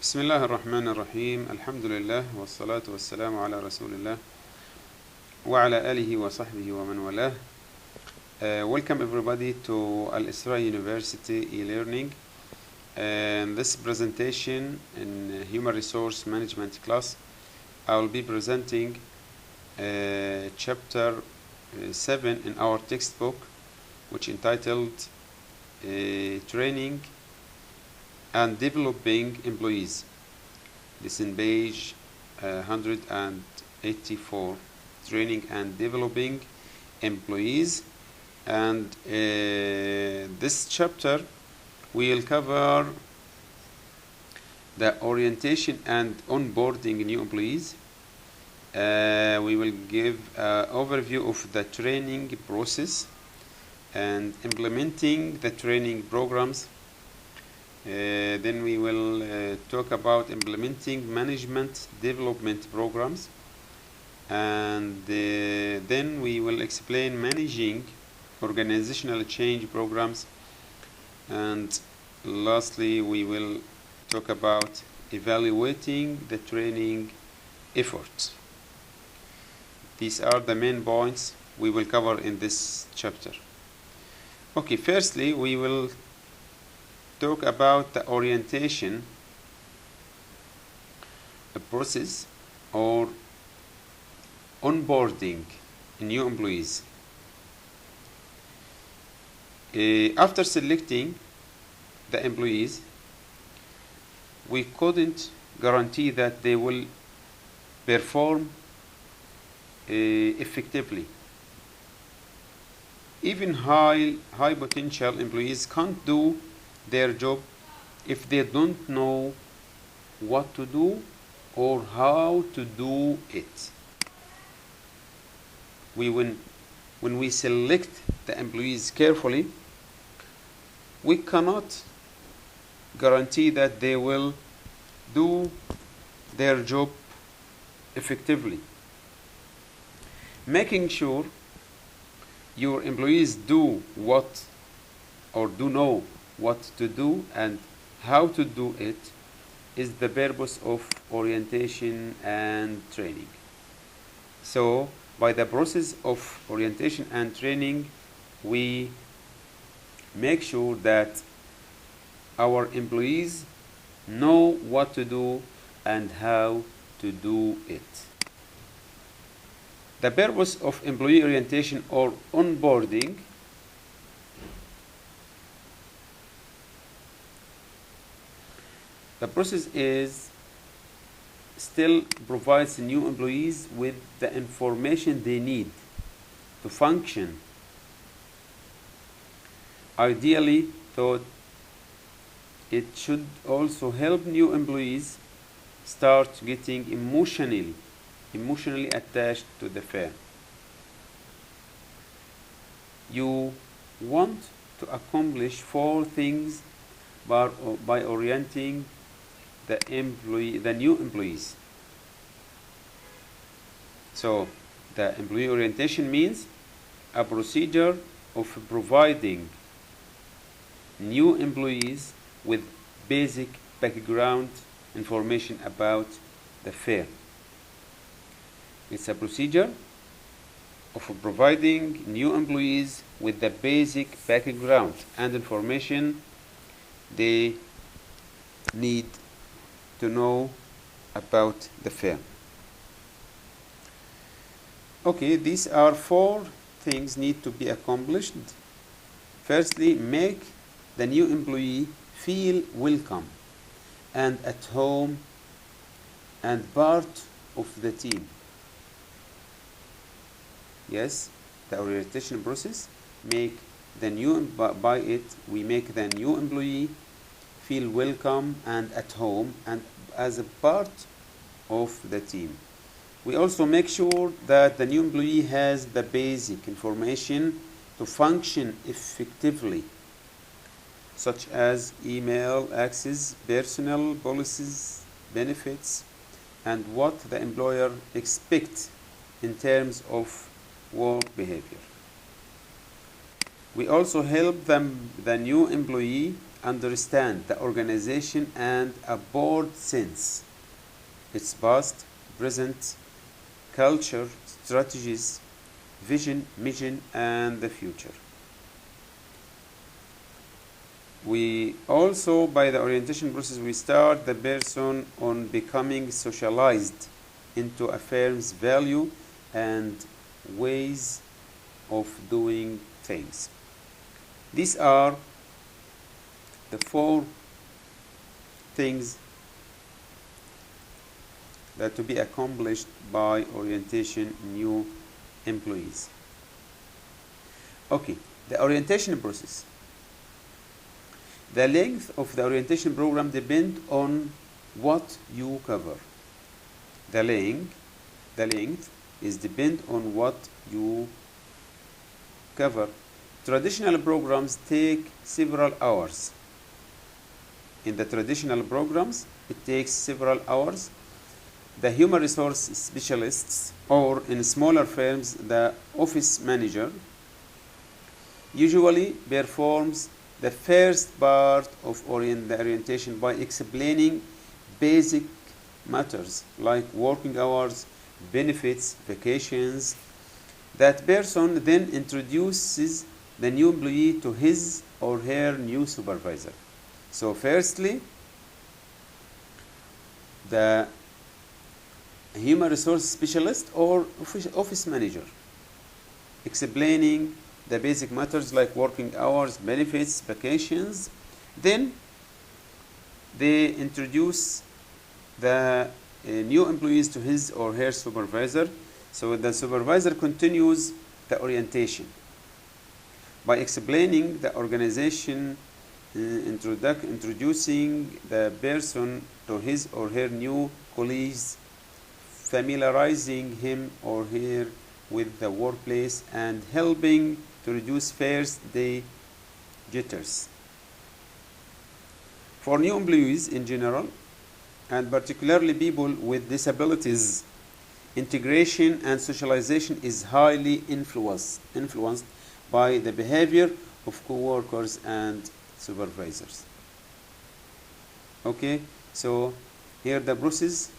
بسم الله الرحمن الرحيم الحمد لله والصلاة والسلام على رسول الله وعلى آله وصحبه ومن والاه. Welcome everybody to Al-Isra University e-learning, and this presentation in Human Resource Management class I will be presenting chapter 7 in our textbook, which entitled Training and Developing Employees. This in page 184, Training and Developing Employees. And this chapter will cover the orientation and onboarding new employees. We will give an overview of the training process and implementing the training programs. Then we will talk about implementing management development programs, and then we will explain managing organizational change programs, and lastly we will talk about evaluating the training efforts. These are the main points we will cover in this chapter. Okay, firstly we will talk about the orientation process or onboarding new employees. After selecting the employees, we couldn't guarantee that they will perform effectively. Even high potential employees can't do their job if they don't know what to do or how to do it. When we select the employees carefully, we cannot guarantee that they will do their job effectively. Making sure your employees do know what to do and how to do it is the purpose of orientation and training. So by the process of orientation and training, we make sure that our employees know what to do and how to do it. The purpose of employee orientation or onboarding the process still provides new employees with the information they need to function. Ideally, though, it should also help new employees start getting emotionally attached to the firm. You want to accomplish 4 things by orienting the new employees. So the employee orientation means a procedure of providing new employees with basic background information about the firm. It's a procedure of providing new employees with the basic background and information they need to know about the firm. Okay, these are 4 things need to be accomplished. Firstly, make the new employee feel welcome and at home and part of the team. Yes, the orientation process we make the new employee feel welcome and at home and as a part of the team. We also make sure that the new employee has the basic information to function effectively, such as email access, personnel policies, benefits, and what the employer expects in terms of work behavior. We also help the new employee understand the organization and a broad sense, its past, present, culture, strategies, vision, mission, and the future. We also, by the orientation process, we start the person on becoming socialized into a firm's value and ways of doing things. These are the 4 things that to be accomplished by orientation new employees. Okay, the orientation process. The length of the orientation program depends on what you cover. The length is depend on what you cover. Traditional programs take several hours. In the traditional programs, it takes several hours. The human resource specialists, or in smaller firms, the office manager, usually performs the first part of the orientation by explaining basic matters like working hours, benefits, vacations. That person then introduces the new employee to his or her new supervisor. So firstly, the human resource specialist or office manager explaining the basic matters like working hours, benefits, vacations. Then they introduce the new employees to his or her supervisor. So the supervisor continues the orientation by explaining the organization, introducing the person to his or her new colleagues, familiarizing him or her with the workplace, and helping to reduce first day jitters. For new employees in general, and particularly people with disabilities, integration and socialization is highly influenced by the behavior of co-workers and supervisors. Okay, so here the process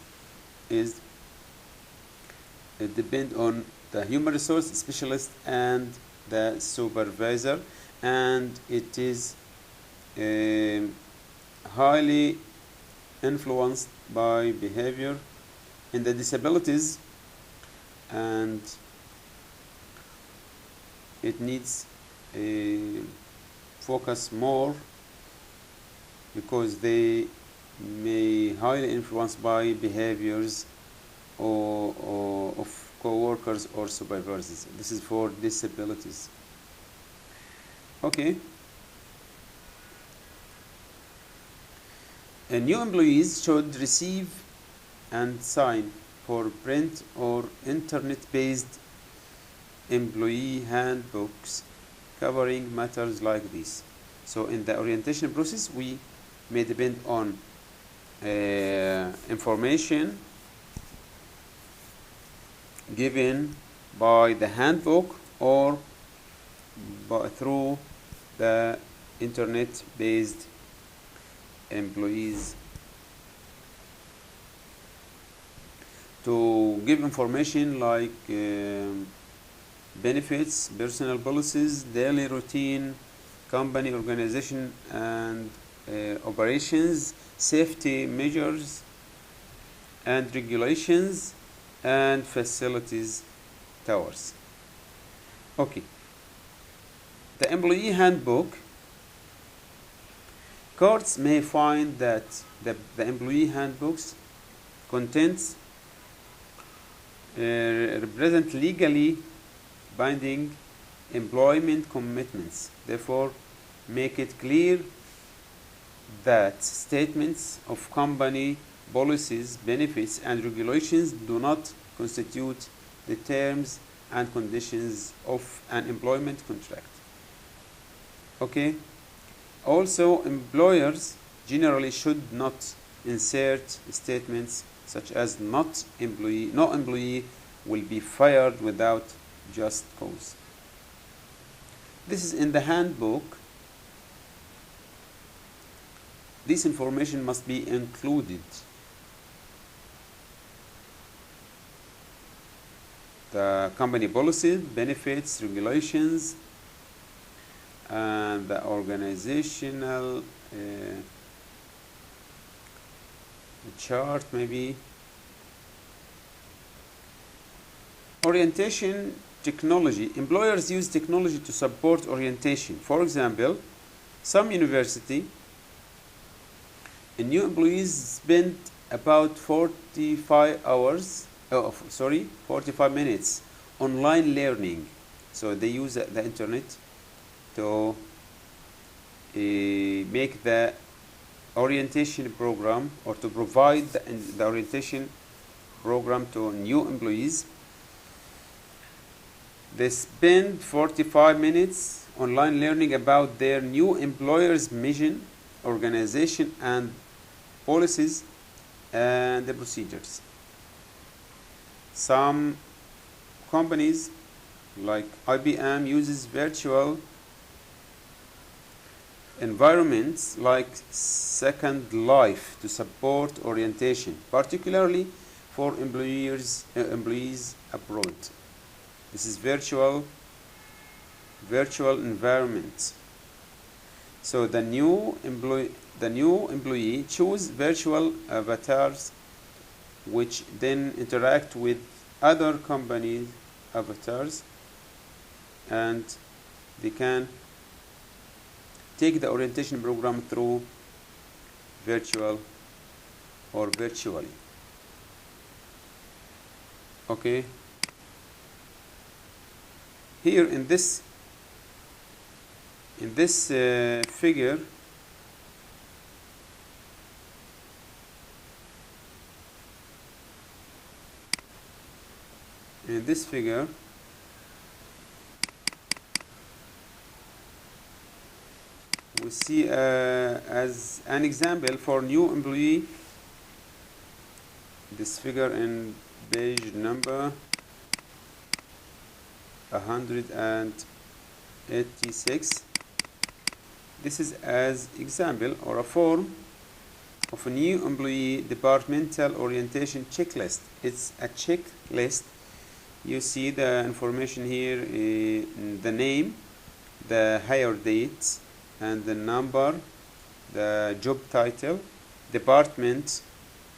is depend on the human resource specialist and the supervisor, and it is highly influenced by behavior in the disabilities, and it needs focus more because they may highly influenced by behaviors or of co-workers or supervisors. This is for disabilities. Okay. New employees should receive and sign for print or internet-based employee handbooks covering matters like this. So in the orientation process, we may depend on information given by the handbook or through the internet-based employees to give information like benefits, personal policies, daily routine, company organization and operations, safety measures and regulations, and facilities towers. Okay. The employee handbook. Courts may find that the employee handbooks contents represent legally binding employment commitments. Therefore, make it clear that statements of company policies, benefits, and regulations do not constitute the terms and conditions of an employment contract. Okay? Also, employers generally should not insert statements such as no employee will be fired without just cause. This is in the handbook. This information must be included. The company policies, benefits, regulations, and the organizational chart maybe. Orientation technology. Employers use technology to support orientation. For example, some university, new employees spend about 45 minutes online learning. So they use the internet to make the orientation program, or to provide the orientation program to new employees. They spend 45 minutes online learning about their new employer's mission, organization, and policies and the procedures. Some companies like IBM uses virtual environments like Second Life to support orientation, particularly for employees abroad. This is virtual environment. So the new employee choose virtual avatars, which then interact with other companies' avatars, and they can take the orientation program through virtually. Okay. Here in this figure, we see as an example for new employee, this figure in page number 186. This is as example or a form of a new employee departmental orientation checklist. It's a checklist. You see the information here, the name, the hire date, and the number, the job title, department,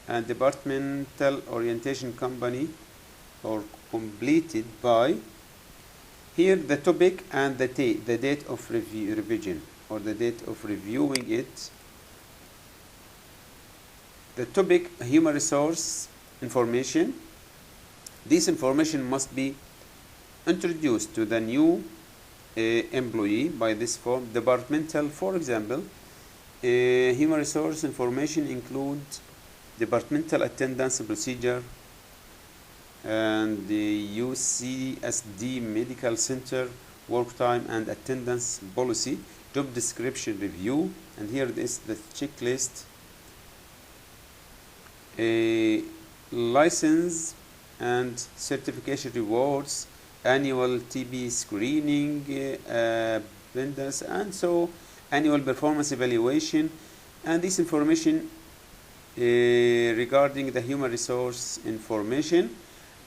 and departmental orientation company, or completed by. Here the topic and the date of revision, or the date of reviewing it. The topic, human resource information. This information must be introduced to the new employee by this form. Departmental, for example, human resource information includes departmental attendance procedure and the UCSD medical center work time and attendance policy, job description review, and here is the checklist. License and certification rewards, annual TB screening, vendors, and so annual performance evaluation, and this information regarding the human resource information.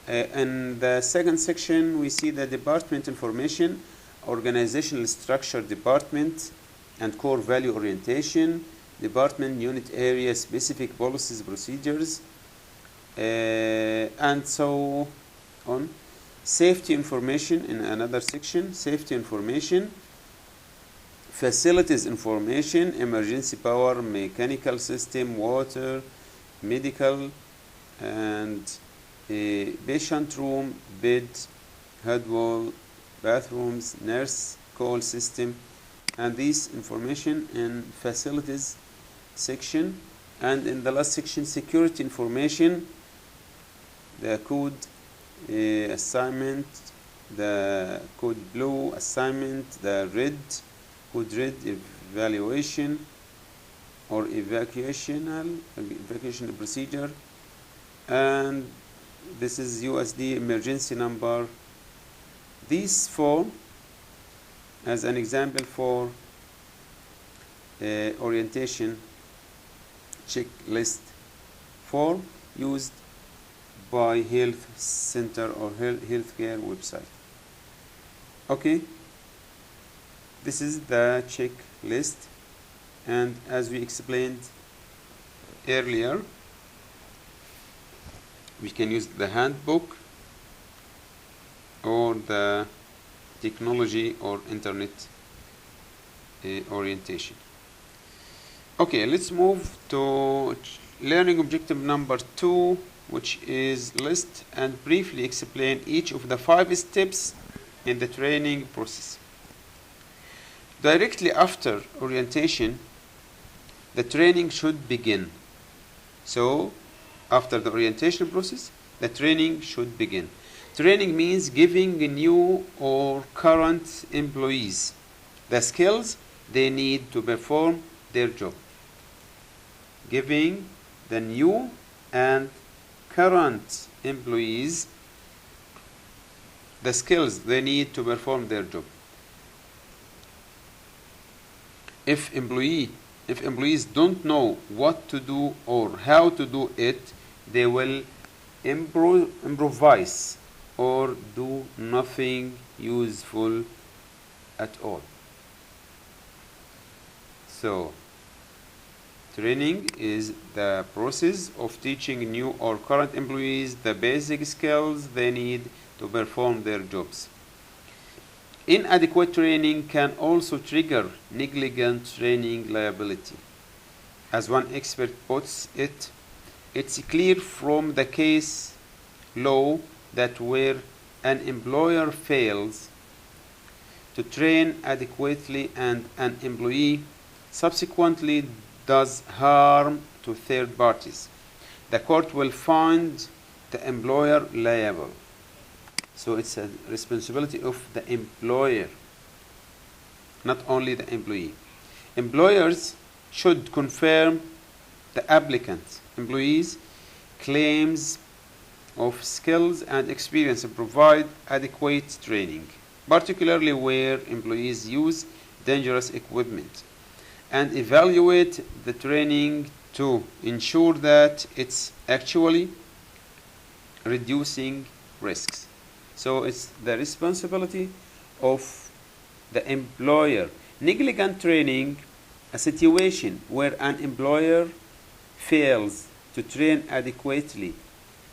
In the second section, we see the department information, organizational structure department, and core value orientation, department unit area specific policies, procedures, and so on. Safety information in another section, safety information, facilities information, emergency power, mechanical system, water, medical, and patient room, bed, head wall, bathrooms, nurse call system, and this information in facilities section. And in the last section, security information, the code assignment, the code blue assignment, the red code red evaluation or evacuation procedure, and this is USD emergency number. This form as an example for orientation checklist form used by health center or healthcare website. Okay, this is the checklist, and as we explained earlier, we can use the handbook or the technology or internet orientation. Okay, let's move to learning objective number 2, which is list and briefly explain each of the 5 steps in the training process. Directly after orientation, the training should begin. So, after the orientation process, the training should begin. Training means giving new or current employees the skills they need to perform their job. Giving the new and current employees the skills they need to perform their job. If employees don't know what to do or how to do it, they will improvise or do nothing useful at all. So, training is the process of teaching new or current employees the basic skills they need to perform their jobs. Inadequate training can also trigger negligent training liability. As one expert puts it, it's clear from the case law that where an employer fails to train adequately and an employee subsequently does harm to third parties, the court will find the employer liable. So it's a responsibility of the employer, not only the employee. Employers should confirm the applicant employees' claims of skills and experience and provide adequate training, particularly where employees use dangerous equipment, and evaluate the training to ensure that it's actually reducing risks. So it's the responsibility of the employer. Negligent training, a situation where an employer fails to train adequately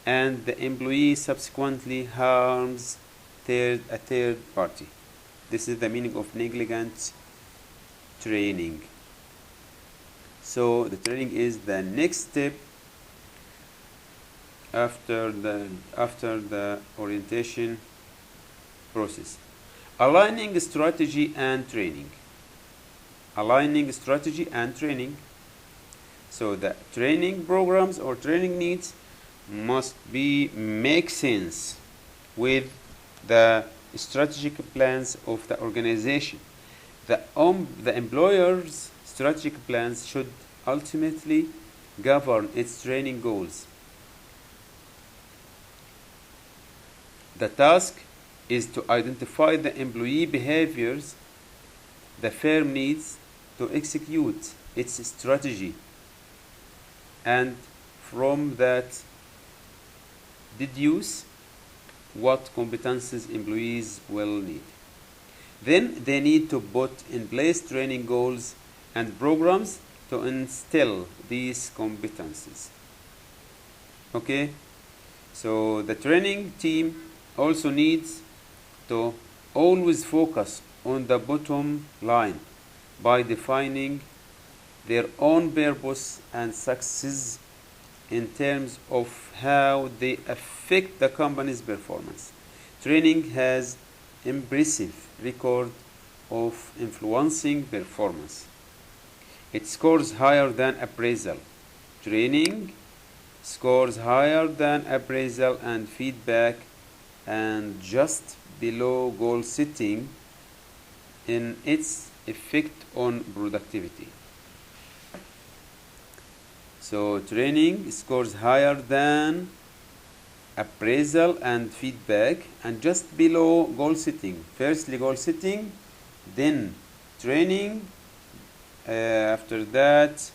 and the employee subsequently harms a third party. This is the meaning of negligent training. So the training is the next step after the orientation process. Aligning strategy and training. Aligning strategy and training. So the training programs or training needs must make sense with the strategic plans of the organization. The employer's strategic plans should ultimately govern its training goals. The task is to identify the employee behaviors the firm needs to execute its strategy, and from that deduce what competencies employees will need. Then they need to put in place training goals and programs to instill these competencies. Okay? So the training team also needs to always focus on the bottom line by defining their own purpose and success in terms of how they affect the company's performance. Training has impressive record of influencing performance. It scores higher than appraisal. Training scores higher than appraisal and feedback, and just below goal setting in its effect on productivity. So training scores higher than appraisal and feedback, and just below goal setting. Firstly goal setting, then training, after that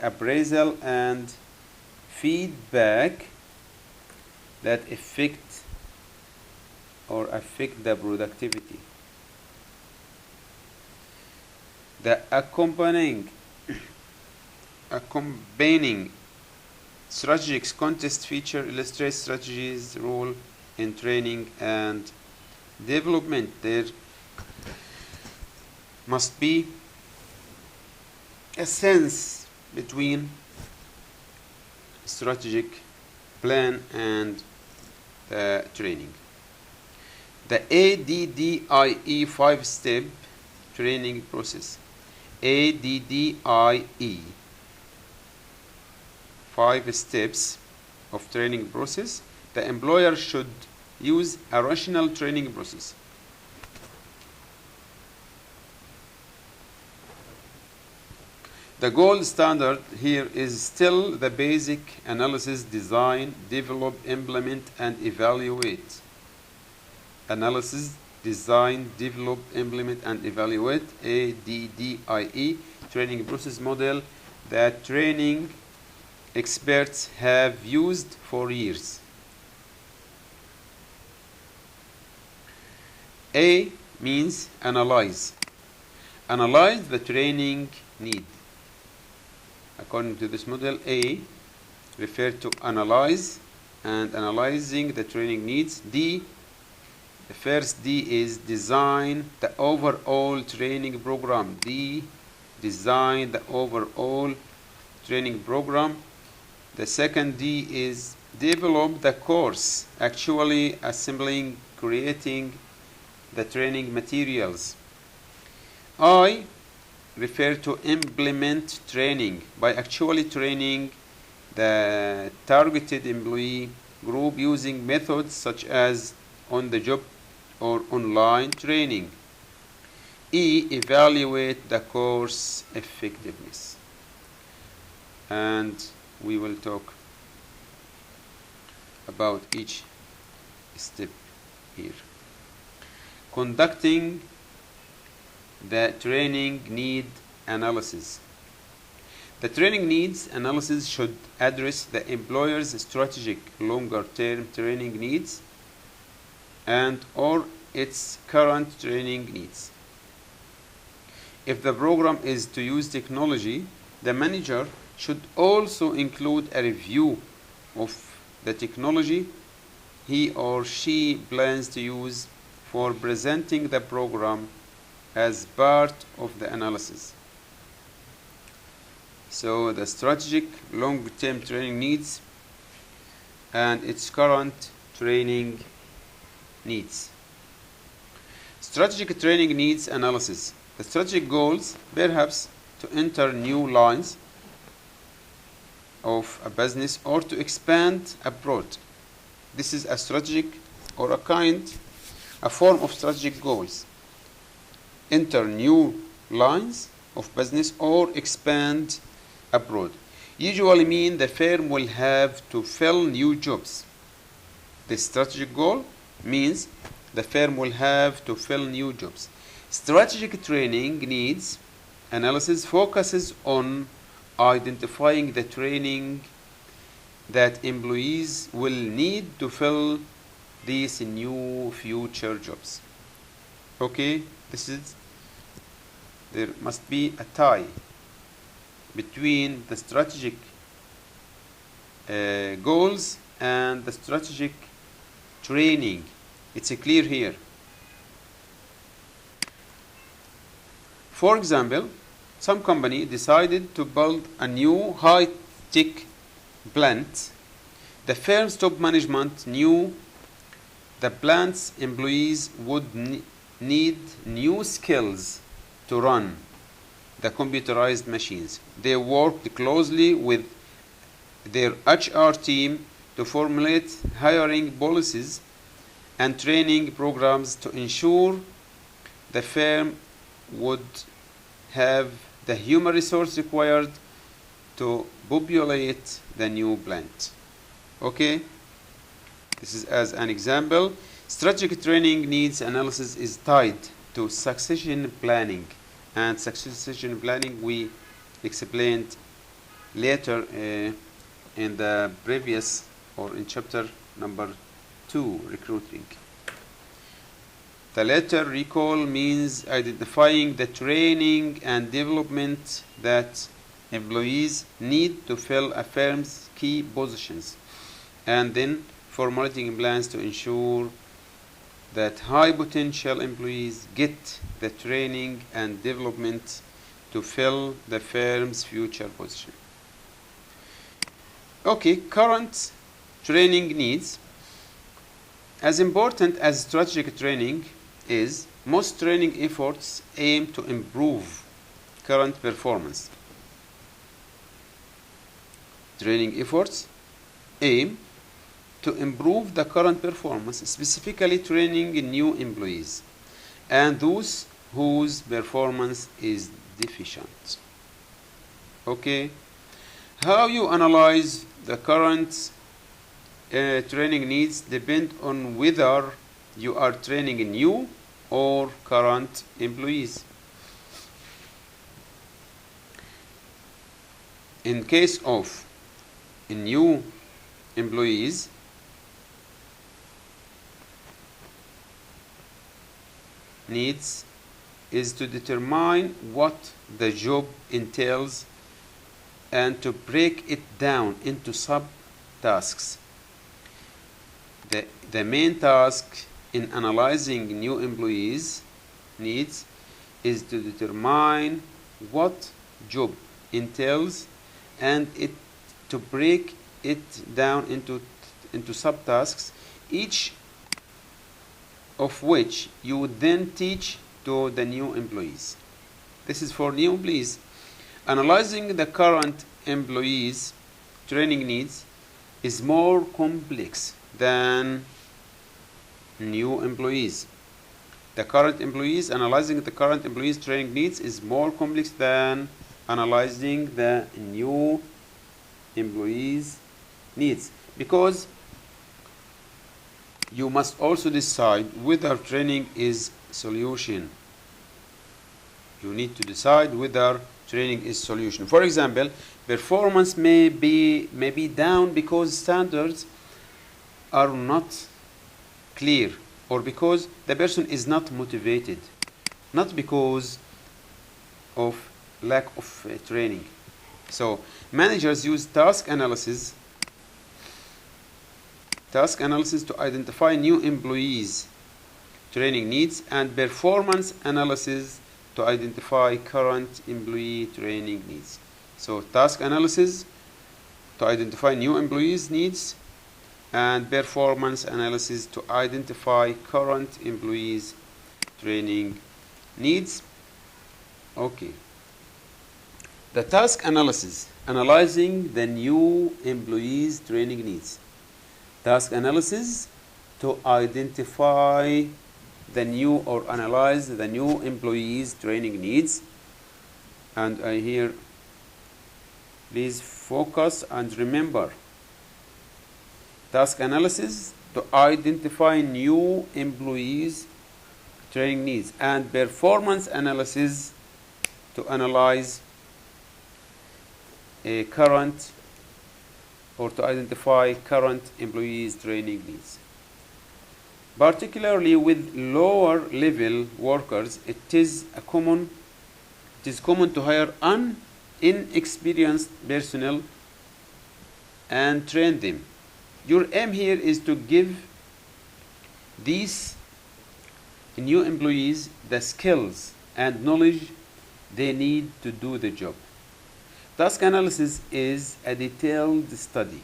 appraisal and feedback that affect the productivity. The accompanying strategic contest feature illustrates strategies' role in training and development. There must be a sense between strategic plan and the training. The ADDIE 5-step training process. ADDIE 5 steps of training process. The employer should use a rational training process. The gold standard here is still the basic analysis: design, develop, implement, and evaluate. Analysis, design, develop, implement, and evaluate. ADDIE training process model that training experts have used for years. A means analyze. Analyze the training need. According to this model, A refer to analyze and analyzing the training needs. D, the first D is design the overall training program. D, design the overall training program. The second D is develop the course, actually assembling, creating the training materials. I refer to implement training by actually training the targeted employee group using methods such as on-the-job or online training. E, evaluate the course effectiveness. And we will talk about each step here. Conducting the training need analysis. The training needs analysis should address the employer's strategic longer-term training needs and or its current training needs. If the program is to use technology, the manager should also include a review of the technology he or she plans to use for presenting the program as part of the analysis. So the strategic long-term training needs and its current training needs. Strategic training needs analysis. The strategic goals, perhaps to enter new lines of a business or to expand abroad. This is a strategic or a form of strategic goals. Enter new lines of business or expand abroad. Usually mean the firm will have to fill new jobs. The strategic goal means the firm will have to fill new jobs. Strategic training needs analysis focuses on identifying the training that employees will need to fill these new future jobs. Okay, there must be a tie between the strategic goals and the strategic training. It's clear here. For example, some company decided to build a new high-tech plant. The firm's top management knew the plant's employees would need new skills to run the computerized machines. They worked closely with their HR team to formulate hiring policies and training programs to ensure the firm would have the human resource required to populate the new plant. Okay, this is as an example. Strategic training needs analysis is tied to succession planning, and succession planning we explained later in the previous or in chapter number 2, recruiting. The letter recall means identifying the training and development that employees need to fill a firm's key positions, and then formulating plans to ensure that high potential employees get the training and development to fill the firm's future position. Okay, current training needs. As important as strategic training is, most training efforts aim to improve current performance. Training efforts aim to improve the current performance, specifically training new employees and those whose performance is deficient. Okay, how you analyze the current training needs depend on whether you are training new or current employees. In case of new employees, needs is to determine what the job entails and to break it down into sub-tasks. The main task in analyzing new employees' needs is to determine what job entails and to break it down into subtasks, each of which you would then teach to the new employees. This is for new employees. Analyzing the current employees' training needs is more complex than new employees. Analyzing the current employees' training needs is more complex than analyzing the new employees' needs, because you must also decide whether training is solution. You need to decide whether training is solution. For example, performance may be down because standards are not clear, or because the person is not motivated, not because of lack of training. So managers use task analysis to identify new employees' training needs, and performance analysis to identify current employee training needs. So task analysis to identify new employees' needs, and performance analysis to identify current employees' training needs. Okay. The task analysis, analyzing the new employees' training needs. Task analysis to identify the new or analyze the new employees' training needs. And I here, please focus and remember. Task analysis to identify new employees' training needs, and performance analysis to analyze a current or to identify current employees' training needs. Particularly with lower level workers, it is common to hire inexperienced personnel and train them. Your aim here is to give these new employees the skills and knowledge they need to do the job. Task analysis is a detailed study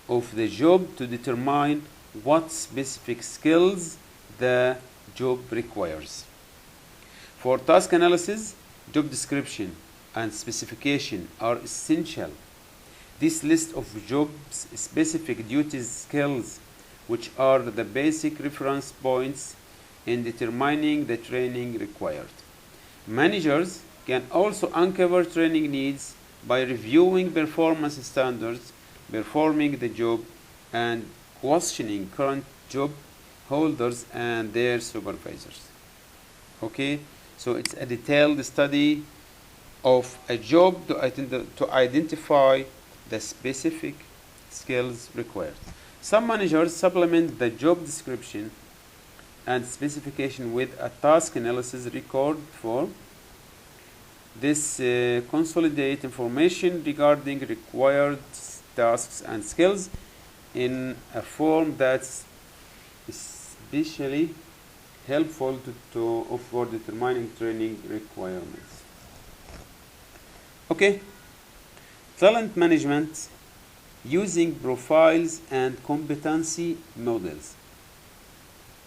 of the job to determine what specific skills the job requires. For task analysis, job description and specification are essential. This list of jobs, specific duties, skills, which are the basic reference points in determining the training required. Managers can also uncover training needs by reviewing performance standards, performing the job, and questioning current job holders and their supervisors. Okay, So it's a detailed study of a job to identify the specific skills required. Some managers supplement the job description and specification with a task analysis record for this consolidate information regarding required tasks and skills in a form that's especially helpful for determining training requirements. Okay, talent management using profiles and competency models.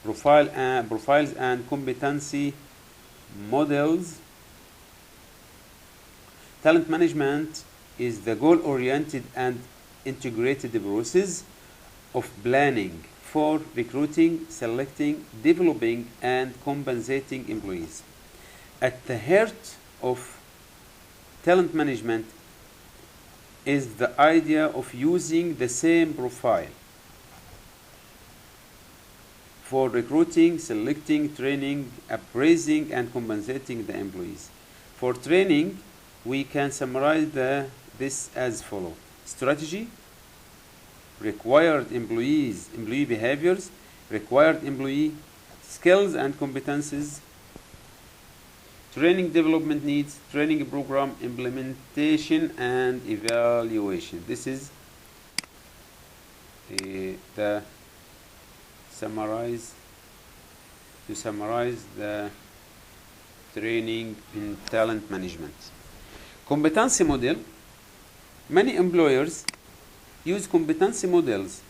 Profiles and competency models. Talent management is the goal-oriented and integrated process of planning for recruiting, selecting, developing, and compensating employees. At the heart of talent management is the idea of using the same profile for recruiting, selecting, training, appraising, and compensating the employees. For training, we can summarize this as follows: strategy, required employee behaviors, required employee skills and competencies, training development needs, training program implementation and evaluation. This is to summarize the training in talent management. Competency model. Many employers use competency models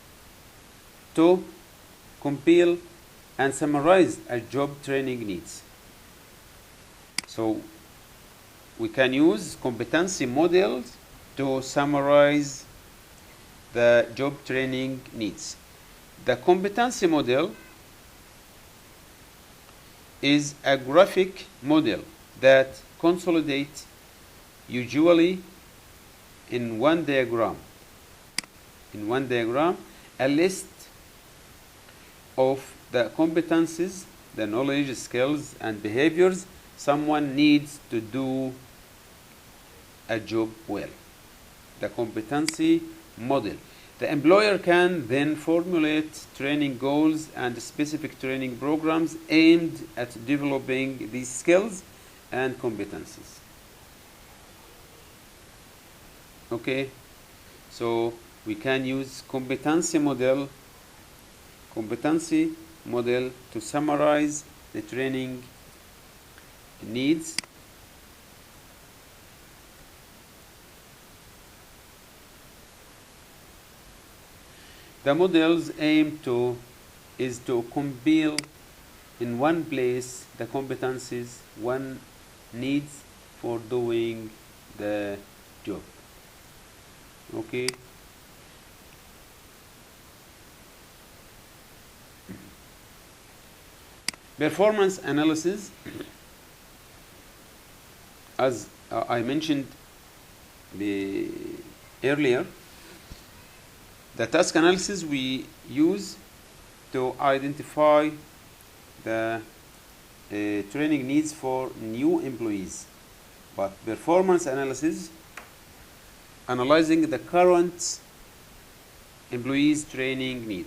to compile and summarize a job training needs. So we can use competency models to summarize the job training needs. The competency model is a graphic model that consolidates usually in one diagram a list of the competencies, the knowledge, skills, and behaviors someone needs to do a job well. The competency model. The employer can then formulate training goals and specific training programs aimed at developing these skills and competencies. Okay, so we can use competency model to summarize the training needs. The model's aim is to compile in one place the competencies one needs for doing the job. Okay. Performance analysis, as I mentioned earlier, the task analysis we use to identify the training needs for new employees, but performance analysis analyzing the current employees' training need.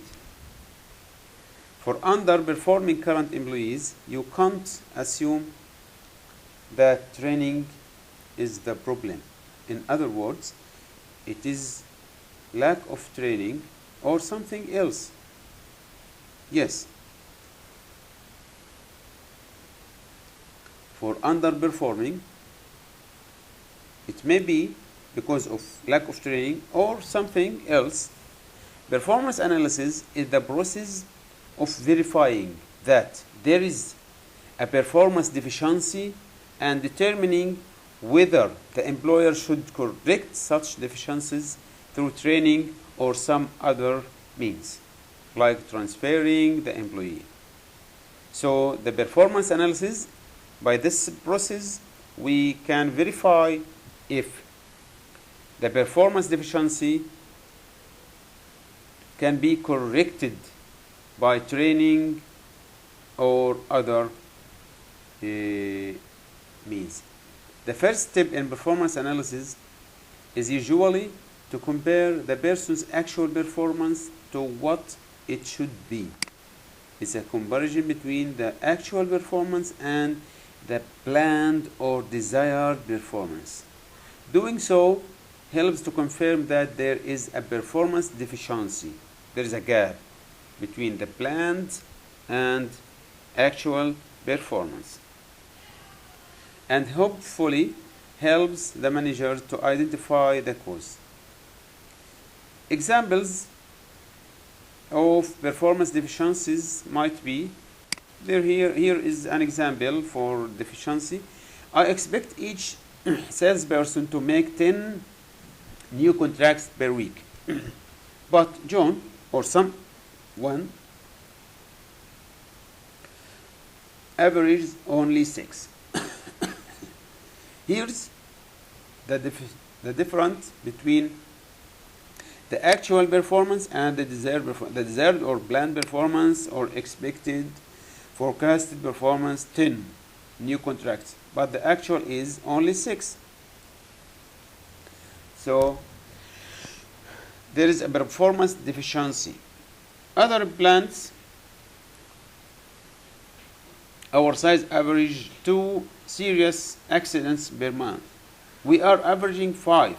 For underperforming current employees, you can't assume that training is the problem. In other words, it is lack of training or something else. Yes. For underperforming, it may be because of lack of training or something else. Performance analysis is the process of verifying that there is a performance deficiency and determining whether the employer should correct such deficiencies through training or some other means, like transferring the employee. So the performance analysis, by this process, we can verify if the performance deficiency can be corrected by training or other means. The first step in performance analysis is usually to compare the person's actual performance to what it should be. It's a comparison between the actual performance and the planned or desired performance. Doing so helps to confirm that there is a performance deficiency. There is a gap between the planned and actual performance, and hopefully helps the manager to identify the cause. Examples of performance deficiencies might be here is an example for deficiency. I expect each salesperson to make 10 new contracts per week, but John or someone averages only 6. Here's the difference between the actual performance and the desired or planned performance or expected forecasted performance 10 new contracts, but the actual is only 6. So there is a performance deficiency. Other plants, our size average 2 serious accidents per month. We are averaging 5.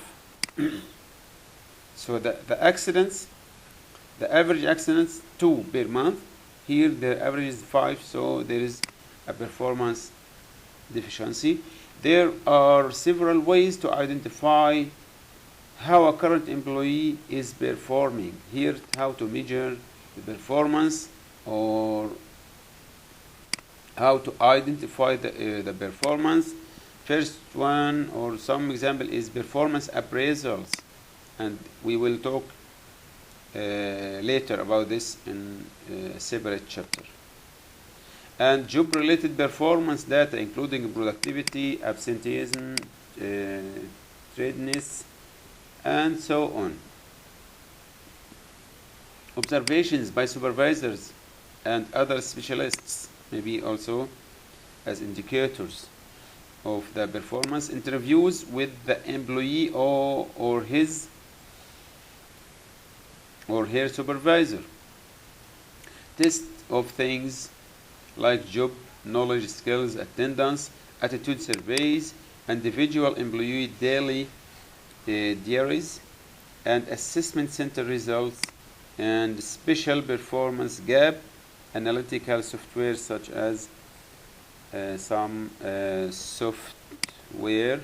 So the average accidents 2 per month. Here the average is 5, so there is a performance deficiency. There are several ways to identify how a current employee is performing. Here, how to measure the performance or how to identify the performance. First one or some example is performance appraisals, and we will talk later about this in a separate chapter. And job-related performance data, including productivity, absenteeism, tardiness, and so on. Observations by supervisors and other specialists may be also as indicators of the performance. Interviews with the employee or his or her supervisor. Test of things like job, knowledge, skills, attendance, attitude surveys, individual employee daily diaries, and assessment center results, and special performance gap analytical software such as some software.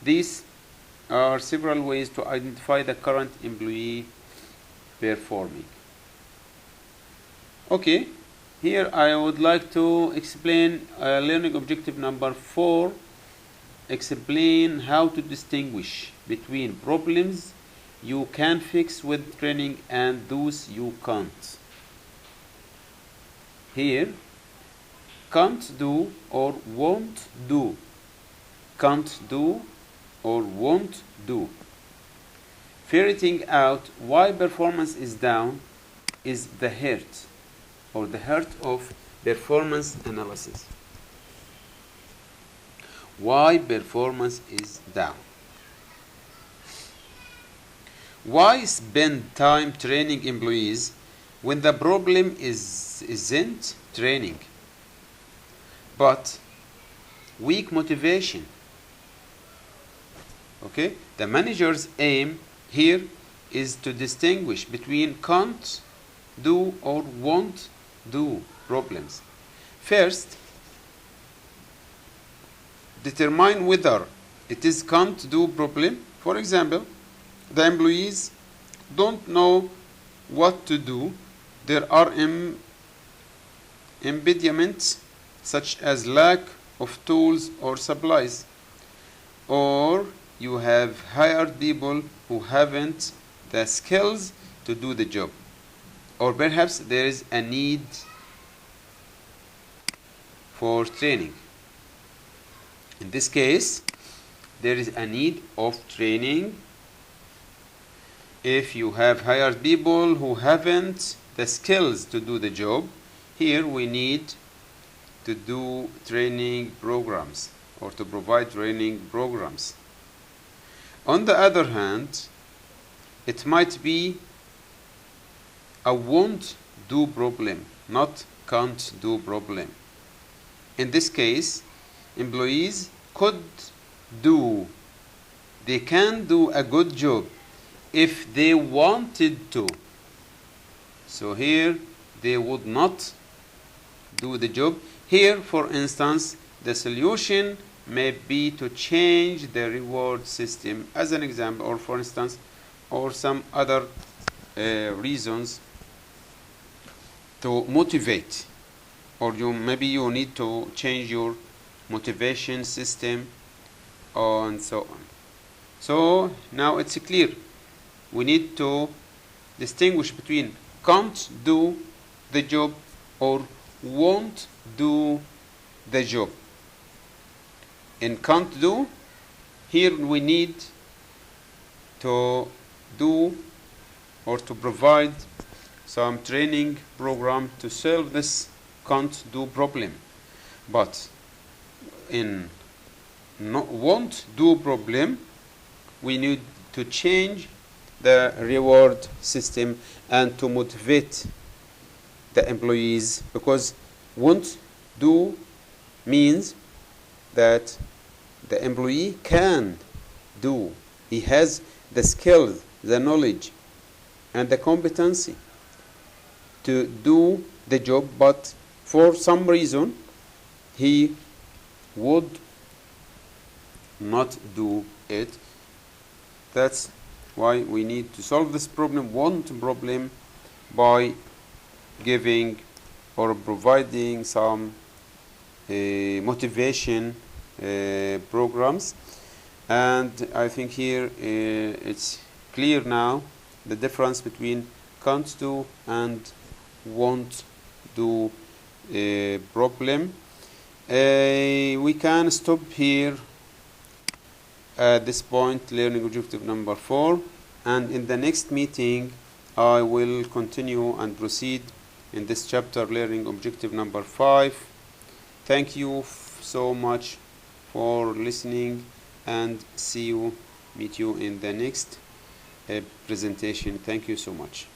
These are several ways to identify the current employee performing. Okay, here I would like to explain learning objective number 4. Explain how to distinguish between problems you can fix with training and those you can't. Here, can't do or won't do. Can't do or won't do. Ferreting out why performance is down is the heart of performance analysis. Why performance is down. Why spend time training employees when the problem isn't training, but weak motivation? Okay, the manager's aim here is to distinguish between can't do or won't do problems. First, determine whether it is can't do problem. For example, the employees don't know what to do. There are impediments such as lack of tools or supplies, or you have hired people who haven't the skills to do the job, or perhaps there is a need for training. In this case, there is a need of training. If you have hired people who haven't the skills to do the job, here we need to do training programs or to provide training programs. On the other hand, it might be a won't do problem, not can't do problem. In this case, employees they can do a good job if they wanted to. So here they would not do the job. Here, for instance, the solution may be to change the reward system as an example, or for instance, or some other reasons to motivate, or maybe you need to change your motivation system and so on. So now it's clear. We need to distinguish between can't do the job or won't do the job. In can't do, here we need to do or to provide some training program to solve this can't do problem. But in won't do problem, we need to change the reward system and to motivate the employees, because won't do means that the employee can do. He has the skill, the knowledge, and the competency to do the job, but for some reason he would not do it. That's why we need to solve this problem, won't problem, by giving or providing some motivation programs. And I think here it's clear now the difference between can't do and won't do problem. We can stop here at this point, learning objective number 4, and in the next meeting I will continue and proceed in this chapter, learning objective number 5. Thank you so much for listening, and meet you in the next presentation. Thank you so much.